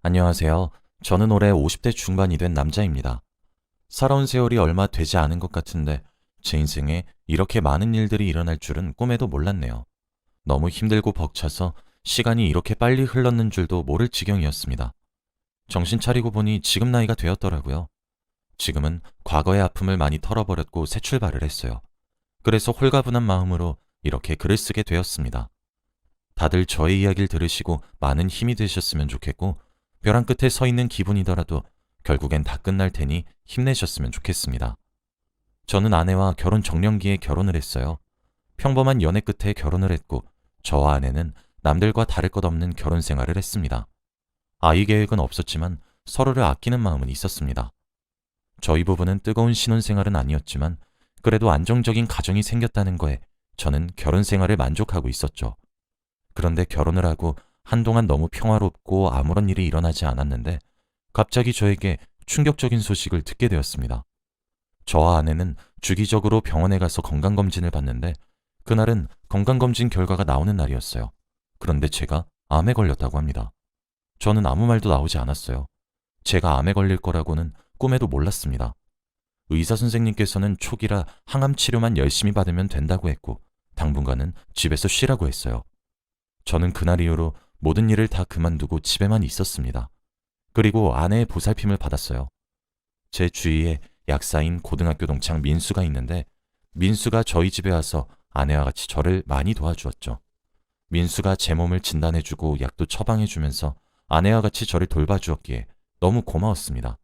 안녕하세요. 저는 올해 50대 중반이 된 남자입니다. 살아온 세월이 얼마 되지 않은 것 같은데 제 인생에 이렇게 많은 일들이 일어날 줄은 꿈에도 몰랐네요. 너무 힘들고 벅차서 시간이 이렇게 빨리 흘렀는 줄도 모를 지경이었습니다. 정신 차리고 보니 지금 나이가 되었더라고요. 지금은 과거의 아픔을 많이 털어버렸고 새 출발을 했어요. 그래서 홀가분한 마음으로 이렇게 글을 쓰게 되었습니다. 다들 저의 이야기를 들으시고 많은 힘이 되셨으면 좋겠고, 벼랑 끝에 서 있는 기분이더라도 결국엔 다 끝날 테니 힘내셨으면 좋겠습니다. 저는 아내와 결혼 정년기에 결혼을 했어요. 평범한 연애 끝에 결혼을 했고, 저와 아내는 남들과 다를 것 없는 결혼 생활을 했습니다. 아이 계획은 없었지만 서로를 아끼는 마음은 있었습니다. 저희 부부는 뜨거운 신혼생활은 아니었지만 그래도 안정적인 가정이 생겼다는 거에 저는 결혼 생활을 만족하고 있었죠. 그런데 결혼을 하고 한동안 너무 평화롭고 아무런 일이 일어나지 않았는데 갑자기 저에게 충격적인 소식을 듣게 되었습니다. 저와 아내는 주기적으로 병원에 가서 건강검진을 받는데 그날은 건강검진 결과가 나오는 날이었어요. 그런데 제가 암에 걸렸다고 합니다. 저는 아무 말도 나오지 않았어요. 제가 암에 걸릴 거라고는 꿈에도 몰랐습니다. 의사 선생님께서는 초기라 항암 치료만 열심히 받으면 된다고 했고 당분간은 집에서 쉬라고 했어요. 저는 그날 이후로 모든 일을 다 그만두고 집에만 있었습니다. 그리고 아내의 보살핌을 받았어요. 제 주위에 약사인 고등학교 동창 민수가 있는데 민수가 저희 집에 와서 아내와 같이 저를 많이 도와주었죠. 민수가 제 몸을 진단해주고 약도 처방해주면서 아내와 같이 저를 돌봐주었기에 너무 고마웠습니다.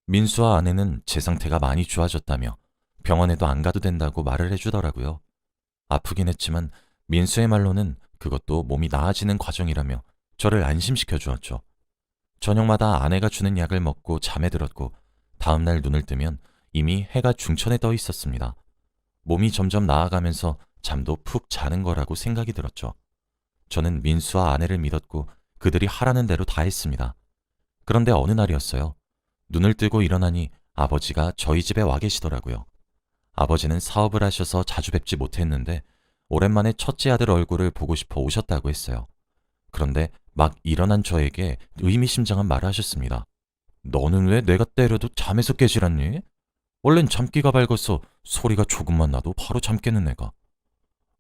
민수와 아내는 제 상태가 많이 좋아졌다며 병원에도 안 가도 된다고 말을 해주더라고요. 아프긴 했지만 민수의 말로는 그것도 몸이 나아지는 과정이라며 저를 안심시켜 주었죠. 저녁마다 아내가 주는 약을 먹고 잠에 들었고 다음날 눈을 뜨면 이미 해가 중천에 떠 있었습니다. 몸이 점점 나아가면서 잠도 푹 자는 거라고 생각이 들었죠. 저는 민수와 아내를 믿었고 그들이 하라는 대로 다 했습니다. 그런데 어느 날이었어요. 눈을 뜨고 일어나니 아버지가 저희 집에 와 계시더라고요. 아버지는 사업을 하셔서 자주 뵙지 못했는데 오랜만에 첫째 아들 얼굴을 보고 싶어 오셨다고 했어요. 그런데 막 일어난 저에게 의미심장한 말을 하셨습니다. 너는 왜 내가 때려도 잠에서 깨질 않니? 원래는 잠기가 밝아서 소리가 조금만 나도 바로 잠 깨는 애가.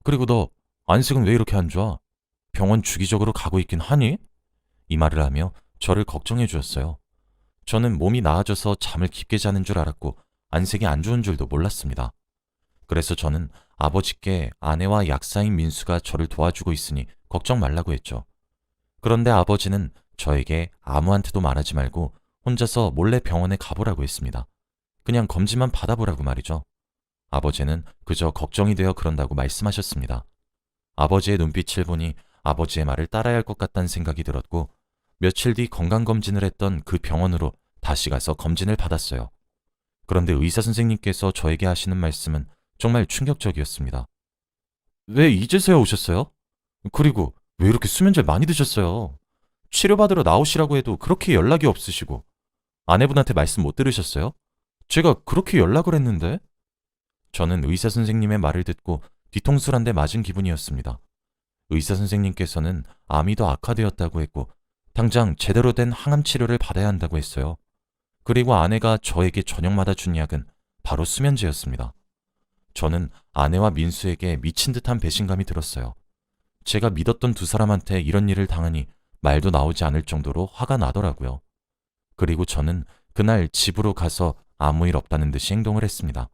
그리고 너 안색은 왜 이렇게 안 좋아? 병원 주기적으로 가고 있긴 하니? 이 말을 하며 저를 걱정해 주었어요. 저는 몸이 나아져서 잠을 깊게 자는 줄 알았고 안색이 안 좋은 줄도 몰랐습니다. 그래서 저는 아버지께 아내와 약사인 민수가 저를 도와주고 있으니 걱정 말라고 했죠. 그런데 아버지는 저에게 아무한테도 말하지 말고 혼자서 몰래 병원에 가보라고 했습니다. 그냥 검진만 받아보라고 말이죠. 아버지는 그저 걱정이 되어 그런다고 말씀하셨습니다. 아버지의 눈빛을 보니 아버지의 말을 따라야 할 것 같다는 생각이 들었고 며칠 뒤 건강검진을 했던 그 병원으로 다시 가서 검진을 받았어요. 그런데 의사 선생님께서 저에게 하시는 말씀은 정말 충격적이었습니다. 왜 이제서야 오셨어요? 그리고 왜 이렇게 수면제 많이 드셨어요? 치료받으러 나오시라고 해도 그렇게 연락이 없으시고 아내분한테 말씀 못 들으셨어요? 제가 그렇게 연락을 했는데? 저는 의사 선생님의 말을 듣고 뒤통수를 한 대 맞은 기분이었습니다. 의사 선생님께서는 암이 더 악화되었다고 했고 당장 제대로 된 항암 치료를 받아야 한다고 했어요. 그리고 아내가 저에게 저녁마다 준 약은 바로 수면제였습니다. 저는 아내와 민수에게 미친 듯한 배신감이 들었어요. 제가 믿었던 두 사람한테 이런 일을 당하니 말도 나오지 않을 정도로 화가 나더라고요. 그리고 저는 그날 집으로 가서 아무 일 없다는 듯이 행동을 했습니다.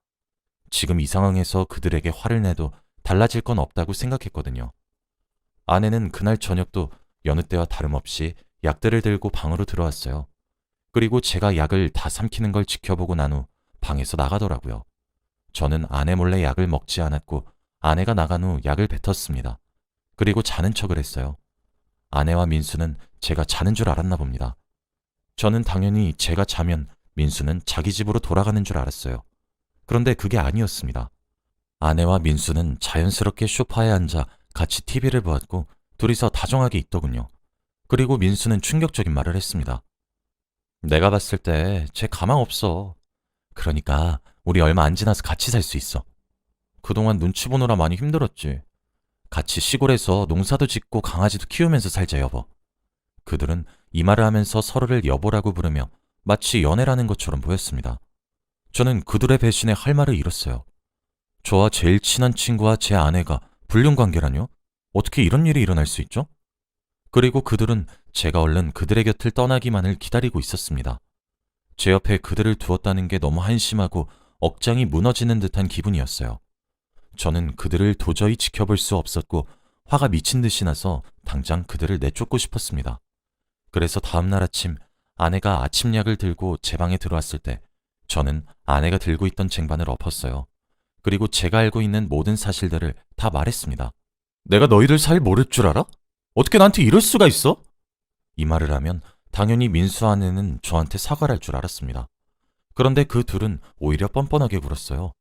지금 이 상황에서 그들에게 화를 내도 달라질 건 없다고 생각했거든요. 아내는 그날 저녁도 여느 때와 다름없이 약들을 들고 방으로 들어왔어요. 그리고 제가 약을 다 삼키는 걸 지켜보고 난 후 방에서 나가더라고요. 저는 아내 몰래 약을 먹지 않았고 아내가 나간 후 약을 뱉었습니다. 그리고 자는 척을 했어요. 아내와 민수는 제가 자는 줄 알았나 봅니다. 저는 당연히 제가 자면 민수는 자기 집으로 돌아가는 줄 알았어요. 그런데 그게 아니었습니다. 아내와 민수는 자연스럽게 소파에 앉아 같이 TV를 보았고 둘이서 다정하게 있더군요. 그리고 민수는 충격적인 말을 했습니다. 내가 봤을 때 쟤 가망 없어. 그러니까 우리 얼마 안 지나서 같이 살 수 있어. 그동안 눈치 보느라 많이 힘들었지. 같이 시골에서 농사도 짓고 강아지도 키우면서 살자 여보. 그들은 이 말을 하면서 서로를 여보라고 부르며 마치 연애라는 것처럼 보였습니다. 저는 그들의 배신에 할 말을 잃었어요. 저와 제일 친한 친구와 제 아내가 불륜관계라뇨? 어떻게 이런 일이 일어날 수 있죠? 그리고 그들은 제가 얼른 그들의 곁을 떠나기만을 기다리고 있었습니다. 제 옆에 그들을 두었다는 게 너무 한심하고 억장이 무너지는 듯한 기분이었어요. 저는 그들을 도저히 지켜볼 수 없었고 화가 미친 듯이 나서 당장 그들을 내쫓고 싶었습니다. 그래서 다음날 아침 아내가 아침약을 들고 제 방에 들어왔을 때 저는 아내가 들고 있던 쟁반을 엎었어요. 그리고 제가 알고 있는 모든 사실들을 다 말했습니다. 내가 너희들 사이 모를 줄 알아? 어떻게 나한테 이럴 수가 있어? 이 말을 하면 당연히 민수 아내는 저한테 사과를 할 줄 알았습니다. 그런데 그 둘은 오히려 뻔뻔하게 굴었어요.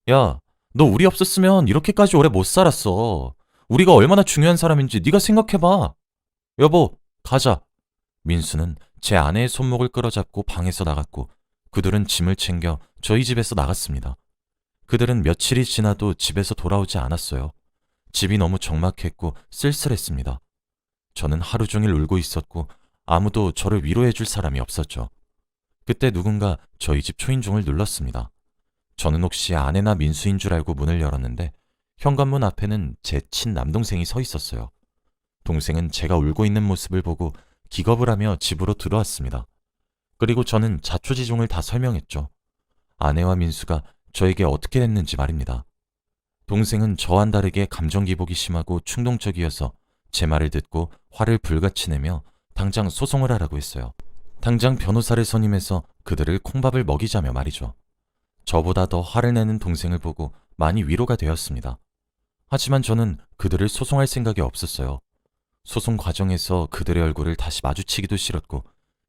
야, 너 우리 없었으면 이렇게까지 오래 못 살았어. 우리가 얼마나 중요한 사람인지 네가 생각해봐. 여보, 가자. 민수는 제 아내의 손목을 끌어잡고 방에서 나갔고 그들은 짐을 챙겨 저희 집에서 나갔습니다. 그들은 며칠이 지나도 집에서 돌아오지 않았어요. 집이 너무 적막했고 쓸쓸했습니다. 저는 하루 종일 울고 있었고 아무도 저를 위로해 줄 사람이 없었죠. 그때 누군가 저희 집 초인종을 눌렀습니다. 저는 혹시 아내나 민수인 줄 알고 문을 열었는데 현관문 앞에는 제 친남동생이 서 있었어요. 동생은 제가 울고 있는 모습을 보고 기겁을 하며 집으로 들어왔습니다. 그리고 저는 자초지종을 다 설명했죠. 아내와 민수가 저에게 어떻게 됐는지 말입니다. 동생은 저와는 다르게 감정 기복이 심하고 충동적이어서 제 말을 듣고 화를 불같이 내며 당장 소송을 하라고 했어요. 당장 변호사를 선임해서 그들을 콩밥을 먹이자며 말이죠. 저보다 더 화를 내는 동생을 보고 많이 위로가 되었습니다. 하지만 저는 그들을 소송할 생각이 없었어요. 소송 과정에서 그들의 얼굴을 다시 마주치기도 싫었고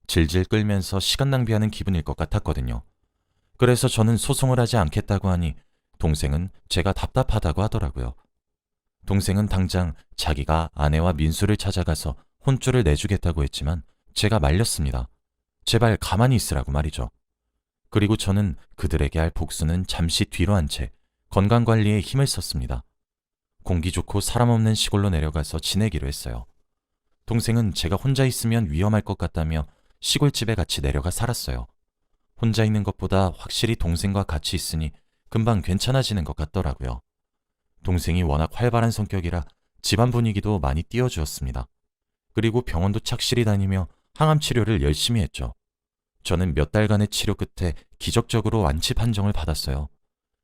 질질 끌면서 시간 낭비하는 기분일 것 같았거든요. 그래서 저는 소송을 하지 않겠다고 하니 동생은 제가 답답하다고 하더라고요. 동생은 당장 자기가 아내와 민수를 찾아가서 혼쭐을 내주겠다고 했지만 제가 말렸습니다. 제발 가만히 있으라고 말이죠. 그리고 저는 그들에게 할 복수는 잠시 뒤로 한 채 건강관리에 힘을 썼습니다. 공기 좋고 사람 없는 시골로 내려가서 지내기로 했어요. 동생은 제가 혼자 있으면 위험할 것 같다며 시골집에 같이 내려가 살았어요. 혼자 있는 것보다 확실히 동생과 같이 있으니 금방 괜찮아지는 것 같더라고요. 동생이 워낙 활발한 성격이라 집안 분위기도 많이 띄워주었습니다. 그리고 병원도 착실히 다니며 항암 치료를 열심히 했죠. 저는 몇 달간의 치료 끝에 기적적으로 완치 판정을 받았어요.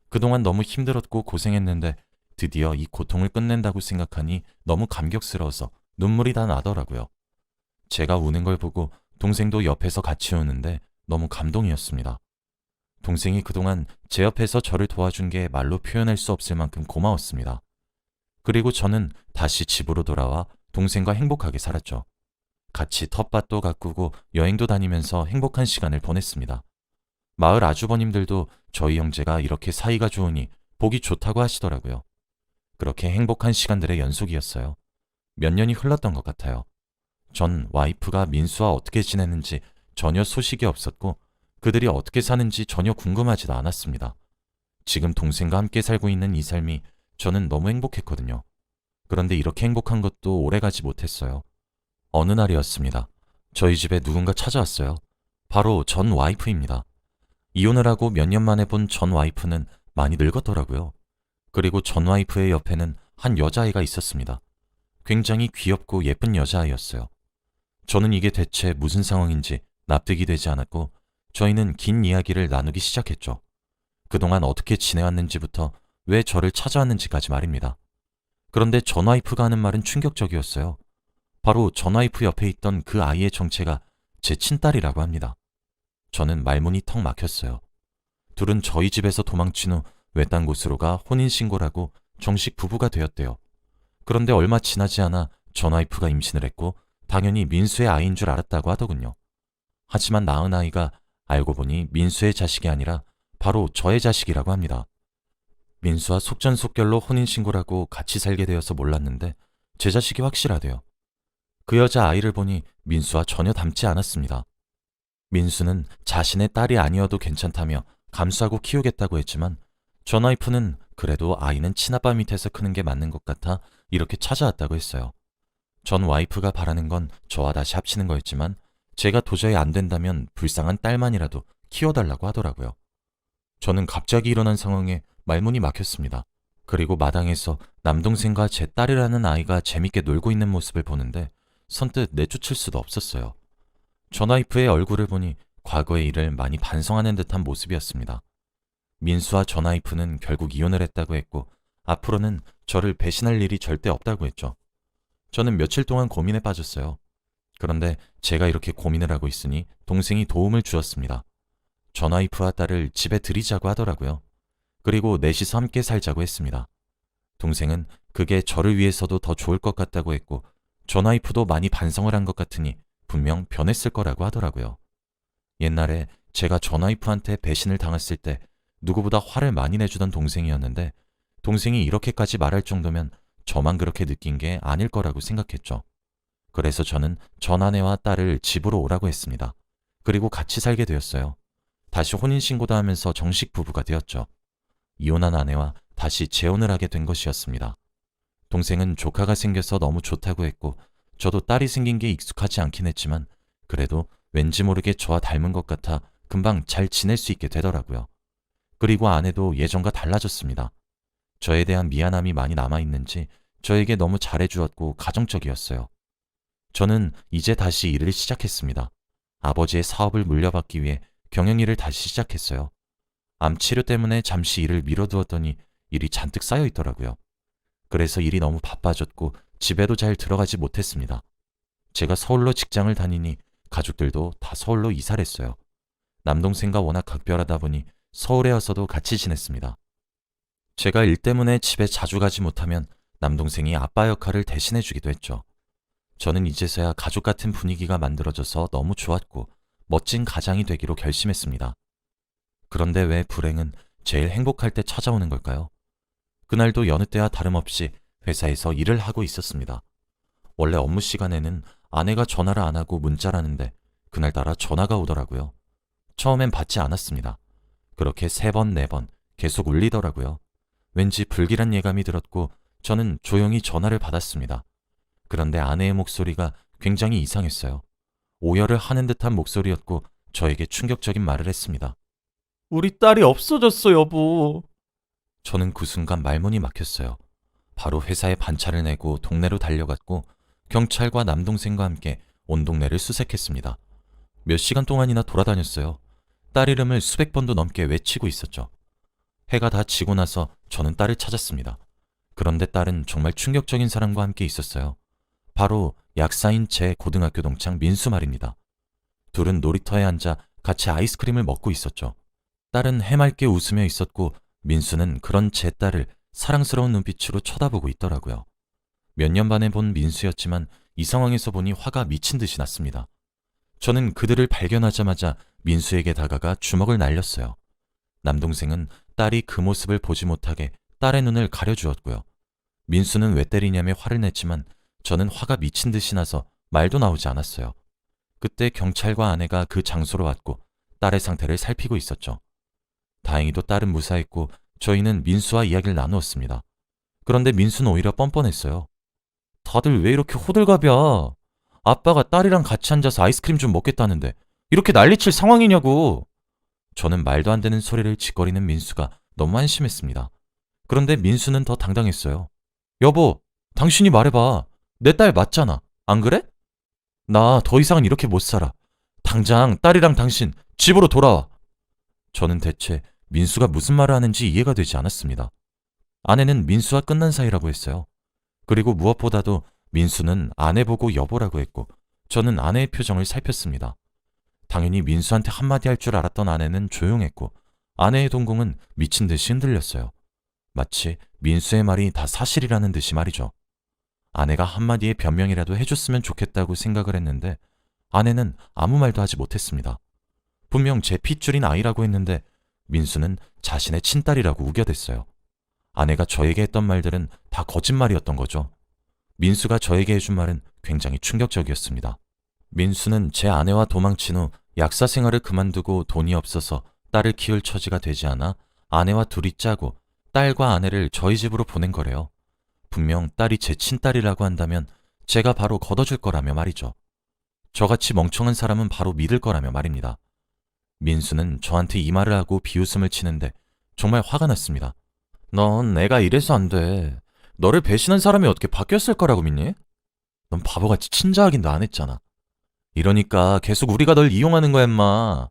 그동안 너무 힘들었고 고생했는데 드디어 이 고통을 끝낸다고 생각하니 너무 감격스러워서 눈물이 다 나더라고요. 제가 우는 걸 보고 동생도 옆에서 같이 우는데 너무 감동이었습니다. 동생이 그동안 제 옆에서 저를 도와준 게 말로 표현할 수 없을 만큼 고마웠습니다. 그리고 저는 다시 집으로 돌아와 동생과 행복하게 살았죠. 같이 텃밭도 가꾸고 여행도 다니면서 행복한 시간을 보냈습니다. 마을 아주버님들도 저희 형제가 이렇게 사이가 좋으니 보기 좋다고 하시더라고요. 그렇게 행복한 시간들의 연속이었어요. 몇 년이 흘렀던 것 같아요. 전 와이프가 민수와 어떻게 지내는지 전혀 소식이 없었고 그들이 어떻게 사는지 전혀 궁금하지도 않았습니다. 지금 동생과 함께 살고 있는 이 삶이 저는 너무 행복했거든요. 그런데 이렇게 행복한 것도 오래가지 못했어요. 어느 날이었습니다. 저희 집에 누군가 찾아왔어요. 바로 전 와이프입니다. 이혼을 하고 몇 년 만에 본 전 와이프는 많이 늙었더라고요. 그리고 전 와이프의 옆에는 한 여자아이가 있었습니다. 굉장히 귀엽고 예쁜 여자아이였어요. 저는 이게 대체 무슨 상황인지 납득이 되지 않았고 저희는 긴 이야기를 나누기 시작했죠. 그동안 어떻게 지내왔는지부터 왜 저를 찾아왔는지까지 말입니다. 그런데 전 와이프가 하는 말은 충격적이었어요. 바로 전 와이프 옆에 있던 그 아이의 정체가 제 친딸이라고 합니다. 저는 말문이 턱 막혔어요. 둘은 저희 집에서 도망친 후 외딴 곳으로 가 혼인신고를 하고 정식 부부가 되었대요. 그런데 얼마 지나지 않아 전 와이프가 임신을 했고 당연히 민수의 아이인 줄 알았다고 하더군요. 하지만 낳은 아이가 알고 보니 민수의 자식이 아니라 바로 저의 자식이라고 합니다. 민수와 속전속결로 혼인신고를 하고 같이 살게 되어서 몰랐는데 제 자식이 확실하대요. 그 여자 아이를 보니 민수와 전혀 닮지 않았습니다. 민수는 자신의 딸이 아니어도 괜찮다며 감수하고 키우겠다고 했지만 전 와이프는 그래도 아이는 친아빠 밑에서 크는 게 맞는 것 같아 이렇게 찾아왔다고 했어요. 전 와이프가 바라는 건 저와 다시 합치는 거였지만 제가 도저히 안 된다면 불쌍한 딸만이라도 키워달라고 하더라고요. 저는 갑자기 일어난 상황에 말문이 막혔습니다. 그리고 마당에서 남동생과 제 딸이라는 아이가 재밌게 놀고 있는 모습을 보는데 선뜻 내쫓을 수도 없었어요. 전 와이프의 얼굴을 보니 과거의 일을 많이 반성하는 듯한 모습이었습니다. 민수와 전 와이프는 결국 이혼을 했다고 했고 앞으로는 저를 배신할 일이 절대 없다고 했죠. 저는 며칠 동안 고민에 빠졌어요. 그런데 제가 이렇게 고민을 하고 있으니 동생이 도움을 주었습니다. 전 와이프와 딸을 집에 들이자고 하더라고요. 그리고 넷이서 함께 살자고 했습니다. 동생은 그게 저를 위해서도 더 좋을 것 같다고 했고 전 와이프도 많이 반성을 한 것 같으니 분명 변했을 거라고 하더라고요. 옛날에 제가 전 와이프한테 배신을 당했을 때 누구보다 화를 많이 내주던 동생이었는데 동생이 이렇게까지 말할 정도면 저만 그렇게 느낀 게 아닐 거라고 생각했죠. 그래서 저는 전 아내와 딸을 집으로 오라고 했습니다. 그리고 같이 살게 되었어요. 다시 혼인신고도 하면서 정식 부부가 되었죠. 이혼한 아내와 다시 재혼을 하게 된 것이었습니다. 동생은 조카가 생겨서 너무 좋다고 했고 저도 딸이 생긴 게 익숙하지 않긴 했지만 그래도 왠지 모르게 저와 닮은 것 같아 금방 잘 지낼 수 있게 되더라고요. 그리고 아내도 예전과 달라졌습니다. 저에 대한 미안함이 많이 남아있는지 저에게 너무 잘해주었고 가정적이었어요. 저는 이제 다시 일을 시작했습니다. 아버지의 사업을 물려받기 위해 경영일을 다시 시작했어요. 암 치료 때문에 잠시 일을 미뤄두었더니 일이 잔뜩 쌓여 있더라고요. 그래서 일이 너무 바빠졌고 집에도 잘 들어가지 못했습니다. 제가 서울로 직장을 다니니 가족들도 다 서울로 이사를 했어요. 남동생과 워낙 각별하다 보니 서울에 와서도 같이 지냈습니다. 제가 일 때문에 집에 자주 가지 못하면 남동생이 아빠 역할을 대신해주기도 했죠. 저는 이제서야 가족 같은 분위기가 만들어져서 너무 좋았고 멋진 가장이 되기로 결심했습니다. 그런데 왜 불행은 제일 행복할 때 찾아오는 걸까요? 그날도 여느 때와 다름없이 회사에서 일을 하고 있었습니다. 원래 업무 시간에는 아내가 전화를 안 하고 문자를 하는데 그날따라 전화가 오더라고요. 처음엔 받지 않았습니다. 그렇게 3번, 4번 계속 울리더라고요. 왠지 불길한 예감이 들었고 저는 조용히 전화를 받았습니다. 그런데 아내의 목소리가 굉장히 이상했어요. 오열을 하는 듯한 목소리였고 저에게 충격적인 말을 했습니다. 우리 딸이 없어졌어, 여보. 저는 그 순간 말문이 막혔어요. 바로 회사에 반차를 내고 동네로 달려갔고 경찰과 남동생과 함께 온 동네를 수색했습니다. 몇 시간 동안이나 돌아다녔어요. 딸 이름을 수백 번도 넘게 외치고 있었죠. 해가 다 지고 나서 저는 딸을 찾았습니다. 그런데 딸은 정말 충격적인 사람과 함께 있었어요. 바로 약사인 제 고등학교 동창 민수 말입니다. 둘은 놀이터에 앉아 같이 아이스크림을 먹고 있었죠. 딸은 해맑게 웃으며 있었고 민수는 그런 제 딸을 사랑스러운 눈빛으로 쳐다보고 있더라고요. 몇 년 만에 본 민수였지만 이 상황에서 보니 화가 미친 듯이 났습니다. 저는 그들을 발견하자마자 민수에게 다가가 주먹을 날렸어요. 남동생은 딸이 그 모습을 보지 못하게 딸의 눈을 가려주었고요. 민수는 왜 때리냐며 화를 냈지만 저는 화가 미친 듯이 나서 말도 나오지 않았어요. 그때 경찰과 아내가 그 장소로 왔고 딸의 상태를 살피고 있었죠. 다행히도 딸은 무사했고 저희는 민수와 이야기를 나누었습니다. 그런데 민수는 오히려 뻔뻔했어요. 다들 왜 이렇게 호들갑이야? 아빠가 딸이랑 같이 앉아서 아이스크림 좀 먹겠다는데 이렇게 난리칠 상황이냐고. 저는 말도 안 되는 소리를 짓거리는 민수가 너무 한심했습니다. 그런데 민수는 더 당당했어요. 여보, 당신이 말해봐. 내 딸 맞잖아. 안 그래? 나 더 이상은 이렇게 못 살아. 당장 딸이랑 당신 집으로 돌아와. 저는 대체 민수가 무슨 말을 하는지 이해가 되지 않았습니다. 아내는 민수와 끝난 사이라고 했어요. 그리고 무엇보다도 민수는 아내 보고 여보라고 했고 저는 아내의 표정을 살폈습니다. 당연히 민수한테 한마디 할 줄 알았던 아내는 조용했고 아내의 동공은 미친 듯이 흔들렸어요. 마치 민수의 말이 다 사실이라는 듯이 말이죠. 아내가 한마디의 변명이라도 해줬으면 좋겠다고 생각을 했는데 아내는 아무 말도 하지 못했습니다. 분명 제 핏줄인 아이라고 했는데 민수는 자신의 친딸이라고 우겨댔어요. 아내가 저에게 했던 말들은 다 거짓말이었던 거죠. 민수가 저에게 해준 말은 굉장히 충격적이었습니다. 민수는 제 아내와 도망친 후 약사 생활을 그만두고 돈이 없어서 딸을 키울 처지가 되지 않아 아내와 둘이 짜고 딸과 아내를 저희 집으로 보낸 거래요. 분명 딸이 제 친딸이라고 한다면 제가 바로 걷어줄 거라며 말이죠. 저같이 멍청한 사람은 바로 믿을 거라며 말입니다. 민수는 저한테 이 말을 하고 비웃음을 치는데 정말 화가 났습니다. 넌 내가 이래서 안 돼. 너를 배신한 사람이 어떻게 바뀌었을 거라고 믿니? 넌 바보같이 친자 확인도 안 했잖아. 이러니까 계속 우리가 널 이용하는 거야, 임마.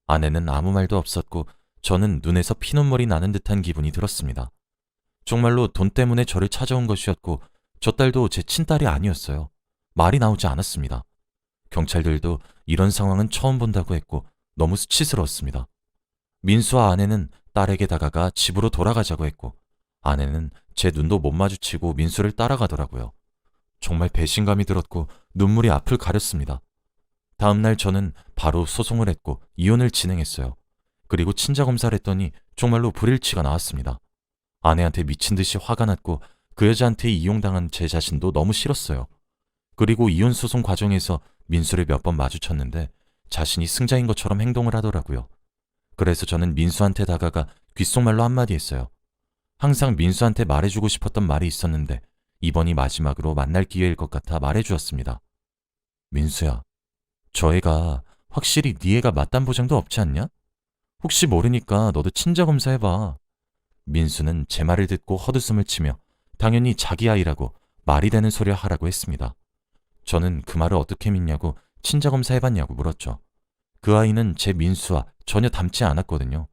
아내는 아무 말도 없었고 저는 눈에서 피눈물이 나는 듯한 기분이 들었습니다. 정말로 돈 때문에 저를 찾아온 것이었고 저 딸도 제 친딸이 아니었어요. 말이 나오지 않았습니다. 경찰들도 이런 상황은 처음 본다고 했고 너무 수치스러웠습니다. 민수와 아내는 딸에게 다가가 집으로 돌아가자고 했고 아내는 제 눈도 못 마주치고 민수를 따라가더라고요. 정말 배신감이 들었고 눈물이 앞을 가렸습니다. 다음날 저는 바로 소송을 했고 이혼을 진행했어요. 그리고 친자검사를 했더니 정말로 불일치가 나왔습니다. 아내한테 미친 듯이 화가 났고 그 여자한테 이용당한 제 자신도 너무 싫었어요. 그리고 이혼 소송 과정에서 민수를 몇 번 마주쳤는데 자신이 승자인 것처럼 행동을 하더라고요. 그래서 저는 민수한테 다가가 귓속말로 한마디 했어요. 항상 민수한테 말해주고 싶었던 말이 있었는데 이번이 마지막으로 만날 기회일 것 같아 말해주었습니다. 민수야, 저 애가 확실히 네 애가 맞단 보장도 없지 않냐? 혹시 모르니까 너도 친자검사 해봐. 민수는 제 말을 듣고 헛웃음을 치며 당연히 자기 아이라고 말이 되는 소리를 하라고 했습니다. 저는 그 말을 어떻게 믿냐고 친자검사 해봤냐고 물었죠. 그 아이는 제 민수와 전혀 닮지 않았거든요.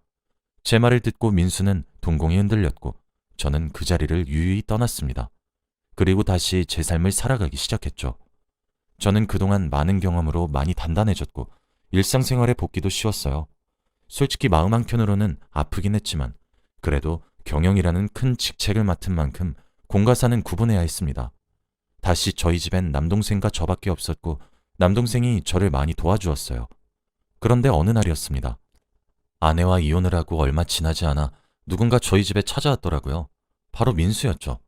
제 말을 듣고 민수는 동공이 흔들렸고 저는 그 자리를 유유히 떠났습니다. 그리고 다시 제 삶을 살아가기 시작했죠. 저는 그동안 많은 경험으로 많이 단단해졌고 일상생활에 복귀도 쉬웠어요. 솔직히 마음 한켠으로는 아프긴 했지만 그래도 경영이라는 큰 직책을 맡은 만큼 공과사는 구분해야 했습니다. 다시 저희 집엔 남동생과 저밖에 없었고 남동생이 저를 많이 도와주었어요. 그런데 어느 날이었습니다. 아내와 이혼을 하고 얼마 지나지 않아 누군가 저희 집에 찾아왔더라고요. 바로 민수였죠.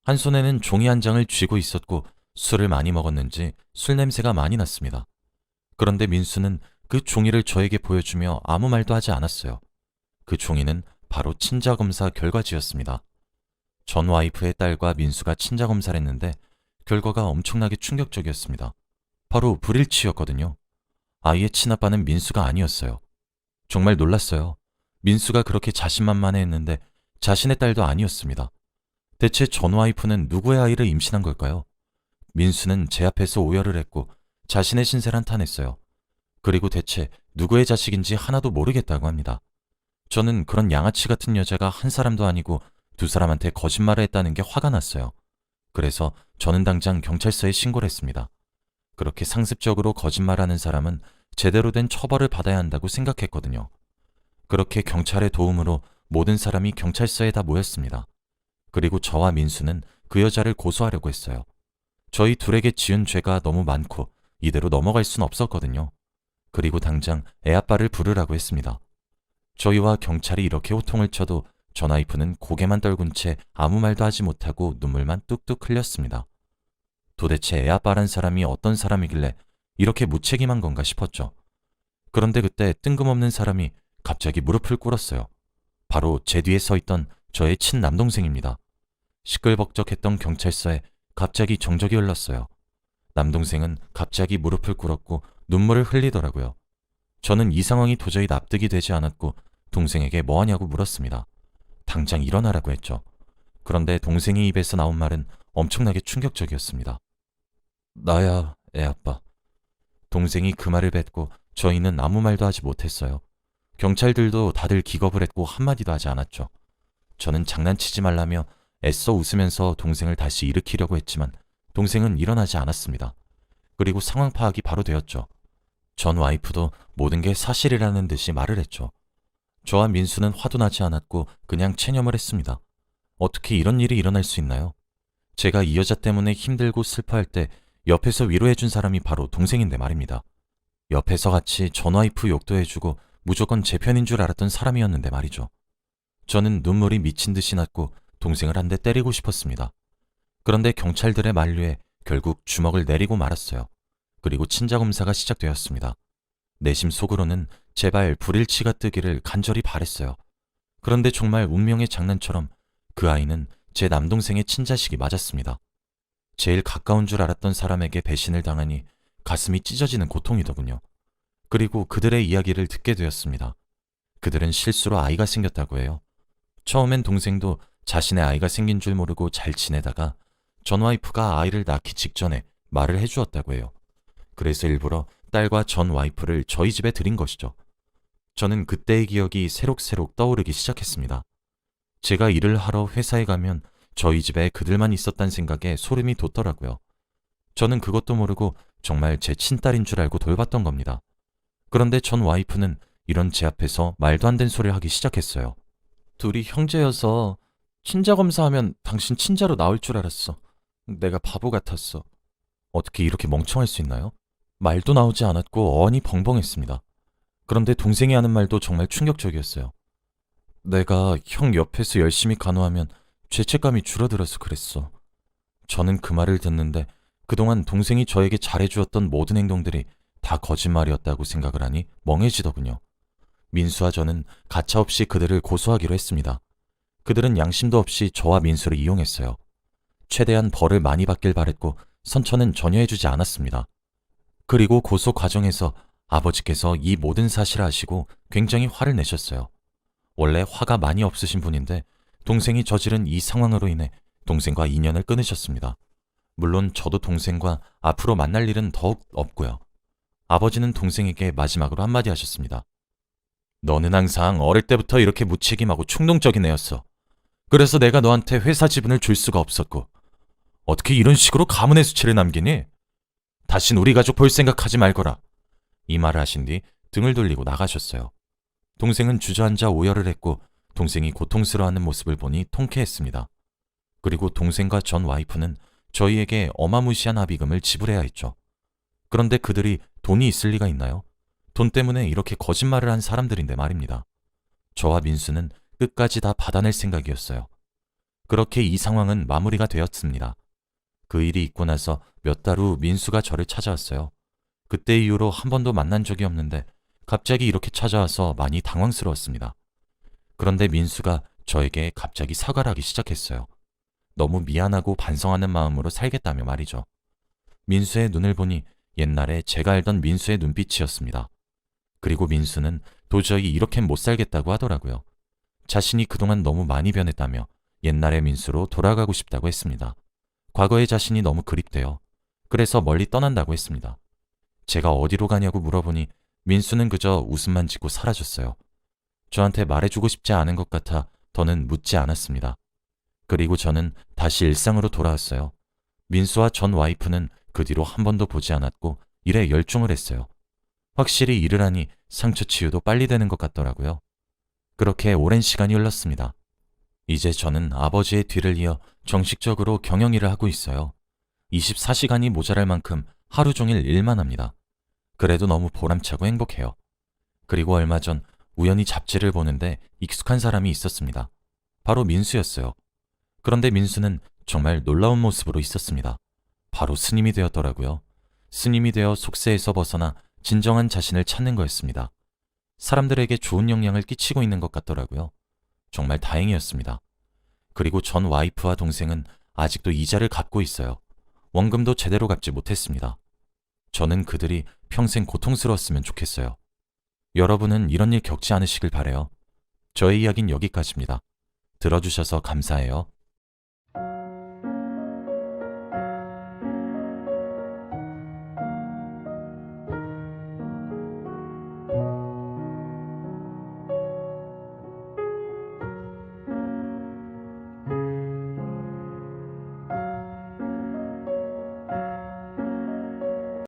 한 손에는 종이 한 장을 쥐고 있었고 술을 많이 먹었는지 술 냄새가 많이 났습니다. 그런데 민수는 그 종이를 저에게 보여주며 아무 말도 하지 않았어요. 그 종이는 바로 친자검사 결과지였습니다. 전 와이프의 딸과 민수가 친자검사를 했는데 결과가 엄청나게 충격적이었습니다. 바로 불일치였거든요. 아이의 친아빠는 민수가 아니었어요. 정말 놀랐어요. 민수가 그렇게 자신만만해했는데 자신의 딸도 아니었습니다. 대체 전 와이프는 누구의 아이를 임신한 걸까요? 민수는 제 앞에서 오열을 했고 자신의 신세를 한탄했어요. 그리고 대체 누구의 자식인지 하나도 모르겠다고 합니다. 저는 그런 양아치 같은 여자가 한 사람도 아니고 두 사람한테 거짓말을 했다는 게 화가 났어요. 그래서 저는 당장 경찰서에 신고를 했습니다. 그렇게 상습적으로 거짓말하는 사람은 제대로 된 처벌을 받아야 한다고 생각했거든요. 그렇게 경찰의 도움으로 모든 사람이 경찰서에 다 모였습니다. 그리고 저와 민수는 그 여자를 고소하려고 했어요. 저희 둘에게 지은 죄가 너무 많고 이대로 넘어갈 순 없었거든요. 그리고 당장 애아빠를 부르라고 했습니다. 저희와 경찰이 이렇게 호통을 쳐도 전 와이프는 고개만 떨군 채 아무 말도 하지 못하고 눈물만 뚝뚝 흘렸습니다. 도대체 애아빠란 사람이 어떤 사람이길래 이렇게 무책임한 건가 싶었죠. 그런데 그때 뜬금없는 사람이 갑자기 무릎을 꿇었어요. 바로 제 뒤에 서 있던 저의 친남동생입니다. 시끌벅적했던 경찰서에 갑자기 정적이 흘렀어요. 남동생은 갑자기 무릎을 꿇었고 눈물을 흘리더라고요. 저는 이 상황이 도저히 납득이 되지 않았고 동생에게 뭐 하냐고 물었습니다. 당장 일어나라고 했죠. 그런데 동생의 입에서 나온 말은 엄청나게 충격적이었습니다. 나야, 애아빠. 동생이 그 말을 뱉고 저희는 아무 말도 하지 못했어요. 경찰들도 다들 기겁을 했고 한마디도 하지 않았죠. 저는 장난치지 말라며 애써 웃으면서 동생을 다시 일으키려고 했지만 동생은 일어나지 않았습니다. 그리고 상황 파악이 바로 되었죠. 전 와이프도 모든 게 사실이라는 듯이 말을 했죠. 저와 민수는 화도 나지 않았고 그냥 체념을 했습니다. 어떻게 이런 일이 일어날 수 있나요? 제가 이 여자 때문에 힘들고 슬퍼할 때 옆에서 위로해준 사람이 바로 동생인데 말입니다. 옆에서 같이 전 와이프 욕도 해주고 무조건 제 편인 줄 알았던 사람이었는데 말이죠. 저는 눈물이 미친 듯이 났고 동생을 한 대 때리고 싶었습니다. 그런데 경찰들의 만류에 결국 주먹을 내리고 말았어요. 그리고 친자검사가 시작되었습니다. 내심 속으로는 제발 불일치가 뜨기를 간절히 바랬어요. 그런데 정말 운명의 장난처럼 그 아이는 제 남동생의 친자식이 맞았습니다. 제일 가까운 줄 알았던 사람에게 배신을 당하니 가슴이 찢어지는 고통이더군요. 그리고 그들의 이야기를 듣게 되었습니다. 그들은 실수로 아이가 생겼다고 해요. 처음엔 동생도 자신의 아이가 생긴 줄 모르고 잘 지내다가 전 와이프가 아이를 낳기 직전에 말을 해주었다고 해요. 그래서 일부러 딸과 전 와이프를 저희 집에 들인 것이죠. 저는 그때의 기억이 새록새록 떠오르기 시작했습니다. 제가 일을 하러 회사에 가면 저희 집에 그들만 있었단 생각에 소름이 돋더라고요. 저는 그것도 모르고 정말 제 친딸인 줄 알고 돌봤던 겁니다. 그런데 전 와이프는 이런 제 앞에서 말도 안 되는 소리를 하기 시작했어요. 둘이 형제여서 친자 검사하면 당신 친자로 나올 줄 알았어. 내가 바보 같았어. 어떻게 이렇게 멍청할 수 있나요? 말도 나오지 않았고 어안이 벙벙했습니다. 그런데 동생이 하는 말도 정말 충격적이었어요. 내가 형 옆에서 열심히 간호하면 죄책감이 줄어들어서 그랬어. 저는 그 말을 듣는데 그동안 동생이 저에게 잘해주었던 모든 행동들이 다 거짓말이었다고 생각을 하니 멍해지더군요. 민수와 저는 가차없이 그들을 고소하기로 했습니다. 그들은 양심도 없이 저와 민수를 이용했어요. 최대한 벌을 많이 받길 바랬고 선처는 전혀 해주지 않았습니다. 그리고 고소 과정에서 아버지께서 이 모든 사실을 아시고 굉장히 화를 내셨어요. 원래 화가 많이 없으신 분인데 동생이 저지른 이 상황으로 인해 동생과 인연을 끊으셨습니다. 물론 저도 동생과 앞으로 만날 일은 더욱 없고요. 아버지는 동생에게 마지막으로 한마디 하셨습니다. 너는 항상 어릴 때부터 이렇게 무책임하고 충동적인 애였어. 그래서 내가 너한테 회사 지분을 줄 수가 없었고 어떻게 이런 식으로 가문의 수치를 남기니? 다신 우리 가족 볼 생각하지 말거라. 이 말을 하신 뒤 등을 돌리고 나가셨어요. 동생은 주저앉아 오열을 했고 동생이 고통스러워하는 모습을 보니 통쾌했습니다. 그리고 동생과 전 와이프는 저희에게 어마무시한 합의금을 지불해야 했죠. 그런데 그들이 돈이 있을 리가 있나요? 돈 때문에 이렇게 거짓말을 한 사람들인데 말입니다. 저와 민수는 끝까지 다 받아낼 생각이었어요. 그렇게 이 상황은 마무리가 되었습니다. 그 일이 있고 나서 몇 달 후 민수가 저를 찾아왔어요. 그때 이후로 한 번도 만난 적이 없는데 갑자기 이렇게 찾아와서 많이 당황스러웠습니다. 그런데 민수가 저에게 갑자기 사과를 하기 시작했어요. 너무 미안하고 반성하는 마음으로 살겠다며 말이죠. 민수의 눈을 보니 옛날에 제가 알던 민수의 눈빛이었습니다. 그리고 민수는 도저히 이렇게는 못 살겠다고 하더라고요. 자신이 그동안 너무 많이 변했다며 옛날의 민수로 돌아가고 싶다고 했습니다. 과거의 자신이 너무 그립대요. 그래서 멀리 떠난다고 했습니다. 제가 어디로 가냐고 물어보니 민수는 그저 웃음만 짓고 사라졌어요. 저한테 말해주고 싶지 않은 것 같아 더는 묻지 않았습니다. 그리고 저는 다시 일상으로 돌아왔어요. 민수와 전 와이프는 그 뒤로 한 번도 보지 않았고 일에 열중을 했어요. 확실히 일을 하니 상처 치유도 빨리 되는 것 같더라고요. 그렇게 오랜 시간이 흘렀습니다. 이제 저는 아버지의 뒤를 이어 정식적으로 경영 일을 하고 있어요. 24시간이 모자랄 만큼 하루 종일 일만 합니다. 그래도 너무 보람차고 행복해요. 그리고 얼마 전 우연히 잡지를 보는데 익숙한 사람이 있었습니다. 바로 민수였어요. 그런데 민수는 정말 놀라운 모습으로 있었습니다. 바로 스님이 되었더라고요. 스님이 되어 속세에서 벗어나 진정한 자신을 찾는 거였습니다. 사람들에게 좋은 영향을 끼치고 있는 것 같더라고요. 정말 다행이었습니다. 그리고 전 와이프와 동생은 아직도 이자를 갚고 있어요. 원금도 제대로 갚지 못했습니다. 저는 그들이 평생 고통스러웠으면 좋겠어요. 여러분은 이런 일 겪지 않으시길 바래요. 저의 이야기는 여기까지입니다. 들어주셔서 감사해요.